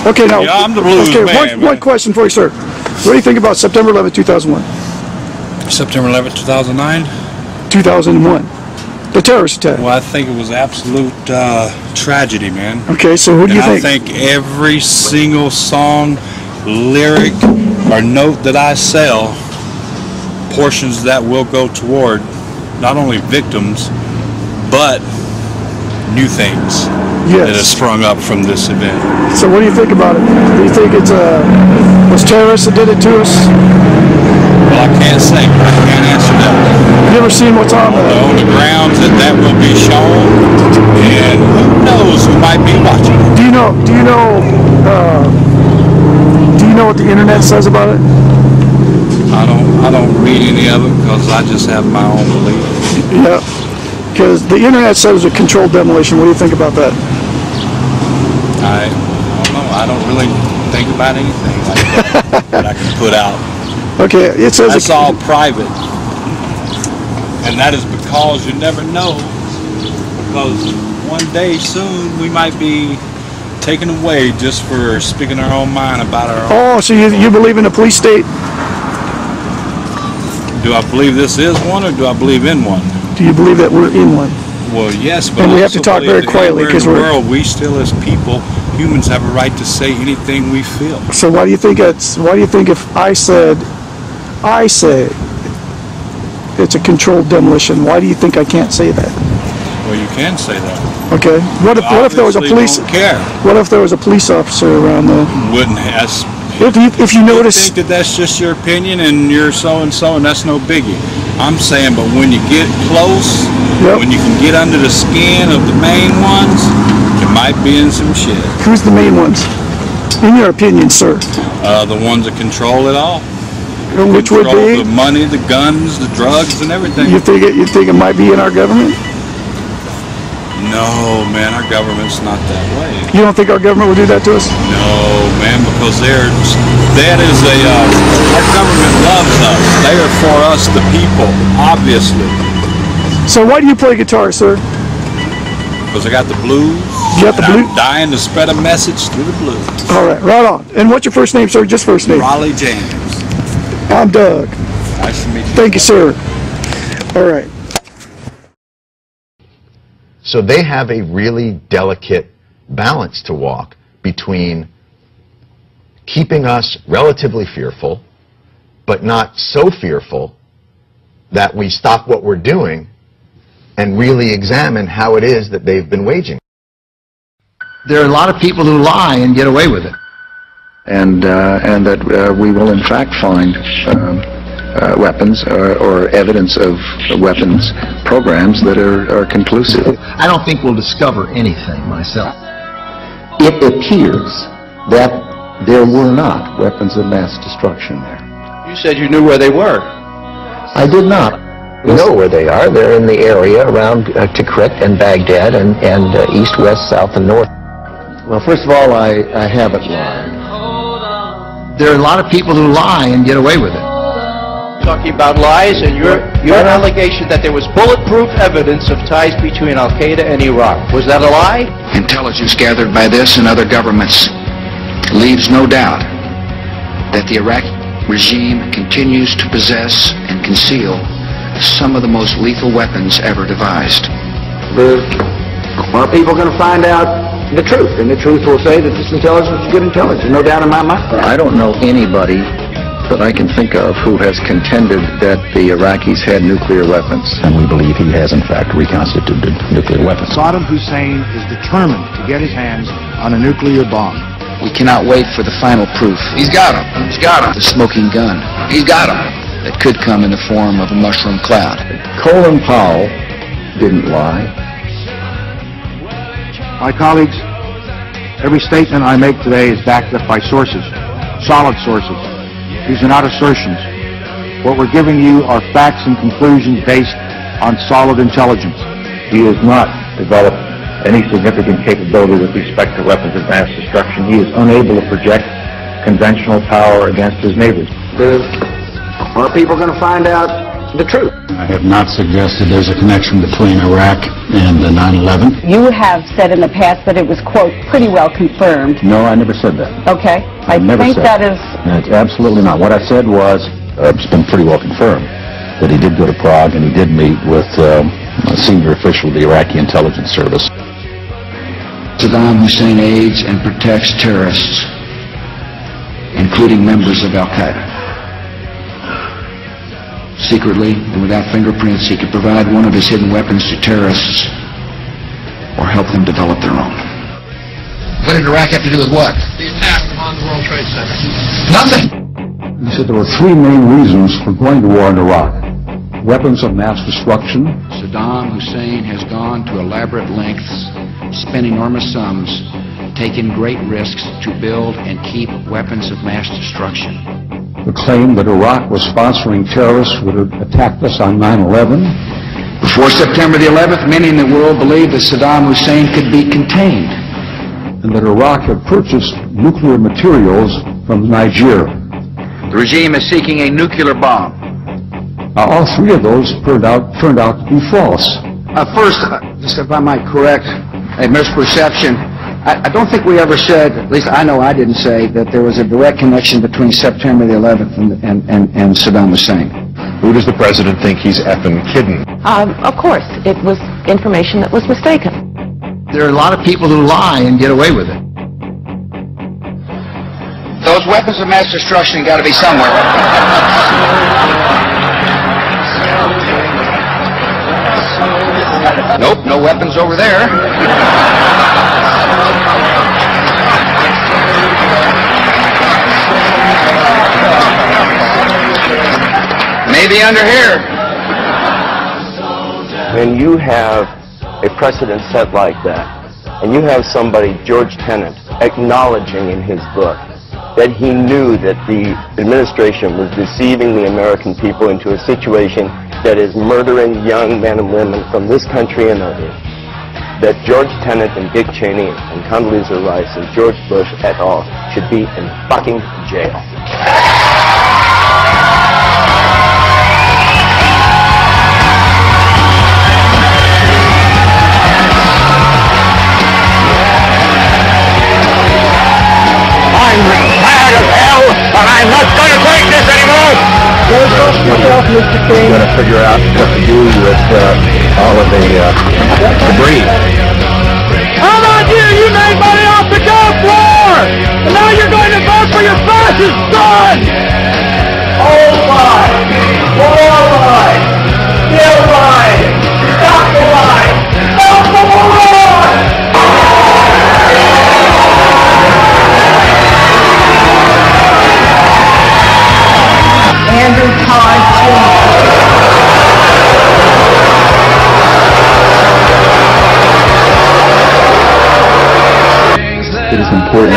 Okay, now, yeah, I'm the blues man. One question for you, sir. What do you think about September 11th, 2001? September 11th, 2009? 2001. The terrorist attack. Well, I think it was absolute tragedy, man. Okay, so who do you think? I think every single song, lyric, or note that I sell, portions that will go toward not only victims, but new things that have sprung up from this event. So what do you think about it? Do you think it's was terrorists that did it to us? Well, I can't say. I can't answer that. You ever seen what's on the grounds that will be shown, and who knows who might be watching. Do you know what the internet says about it? I don't read any of it because I just have my own belief. Yeah, because the internet says a controlled demolition. What do you think about that? I don't know. I don't really think about anything like that I can put out. Okay, it says that's all private, and that is because you never know. Because one day soon we might be taken away just for speaking our own mind about our own. Oh, so you believe in a police state? Do I believe this is one, or do I believe in one? Do you believe that we're in one? Well, yes, but and we have to talk very quietly because in the world, we still, as people, humans, have a right to say anything we feel. So why do you think it's? Why do you think if I say it's a controlled demolition, why do you think I can't say that? Well, you can say that. Okay. What if there was a police? Don't care. What if there was a police officer around there? Wouldn't ask. If you notice, think that that's just your opinion and you're so and so, and that's no biggie. I'm saying, but when you get close, when you can get under the skin of the main ones, you might be in some shit. Who's the main ones? In your opinion, sir? The ones that control it all. Which would be the money, the guns, the drugs, and everything. You think it might be in our government? No, man, our government's not that way. You don't think our government would do that to us? No, man, because our government loves us. They are for us, the people, obviously. So why do you play guitar, sir? Because I got the blues. You got the blues? I'm dying to spread a message through the blues. All right, right on. And what's your first name, sir? Just first name. Raleigh James. I'm Doug. Nice to meet you. Thank you, sir. All right. So they have a really delicate balance to walk between keeping us relatively fearful, but not so fearful that we stop what we're doing and really examine how it is that they've been waging. There are a lot of people who lie and get away with it. And that we will in fact find weapons or evidence of weapons programs that are conclusive. I don't think we'll discover anything myself. It appears that there were not weapons of mass destruction there. You said you knew where they were. I did not. We know where they are. They're in the area around Tikrit and Baghdad and east, west, south, and north. Well, first of all, I haven't lied. There are a lot of people who lie and get away with it. Talking about lies, and your allegation that there was bulletproof evidence of ties between Al-Qaeda and Iraq. Was that a lie? Intelligence gathered by this and other governments leaves no doubt that the Iraqi regime continues to possess and conceal some of the most lethal weapons ever devised. More people are going to find out the truth, and the truth will say that this intelligence is good intelligence, no doubt in my mind. I don't know anybody that I can think of who has contended that the Iraqis had nuclear weapons. And we believe he has, in fact, reconstituted nuclear weapons. Saddam Hussein is determined to get his hands on a nuclear bomb. We cannot wait for the final proof. He's got him. He's got him. The smoking gun. He's got him. That could come in the form of a mushroom cloud. Colin Powell didn't lie. My colleagues, every statement I make today is backed up by sources, solid sources. These are not assertions. What we're giving you are facts and conclusions based on solid intelligence. He has not developed any significant capability with respect to weapons of mass destruction. He is unable to project conventional power against his neighbors. More people are going to find out the truth. I have not suggested there's a connection between Iraq and the 9/11. You have said in the past that it was, quote, pretty well confirmed. No, I never said that. Okay. I never think said that is... That's absolutely not. What I said was, it's been pretty well confirmed that he did go to Prague and he did meet with a senior official of the Iraqi intelligence service. Saddam Hussein aids and protects terrorists, including members of Al-Qaeda. Secretly and without fingerprints, he could provide one of his hidden weapons to terrorists or help them develop their own. What did Iraq have to do with what? The attack on the World Trade Center. Nothing. He said there were three main reasons for going to war in Iraq. Weapons of mass destruction. Saddam Hussein has gone to elaborate lengths, spent enormous sums, taken great risks to build and keep weapons of mass destruction. The claim that Iraq was sponsoring terrorists who had attacked us on 9/11. Before September the 11th, many in the world believed that Saddam Hussein could be contained. And that Iraq had purchased nuclear materials from Niger. The regime is seeking a nuclear bomb. Now, all three of those turned out to be false. First, just if I might correct a misperception, I don't think we ever said, at least I know I didn't say, that there was a direct connection between September the 11th and Saddam Hussein. Who does the president think he's effing kidding? Of course, it was information that was mistaken. There are a lot of people who lie and get away with it. Those weapons of mass destruction got to be somewhere. Nope, no weapons over there. Maybe under here. When you have a precedent set like that, and you have somebody, George Tenet, acknowledging in his book that he knew that the administration was deceiving the American people into a situation that is murdering young men and women from this country and others, that George Tenet and Dick Cheney and Condoleezza Rice and George Bush et al. Should be in fucking jail. I'm not going to take this anymore! Mr. King. We've got to figure out what to do with all of the debris. How about you? You made money off the Gulf War! And now you're going to vote for your fascist son! Oh my! More lies! Still lies! Stop the lies! Stop the war! Andrew Todd It is important.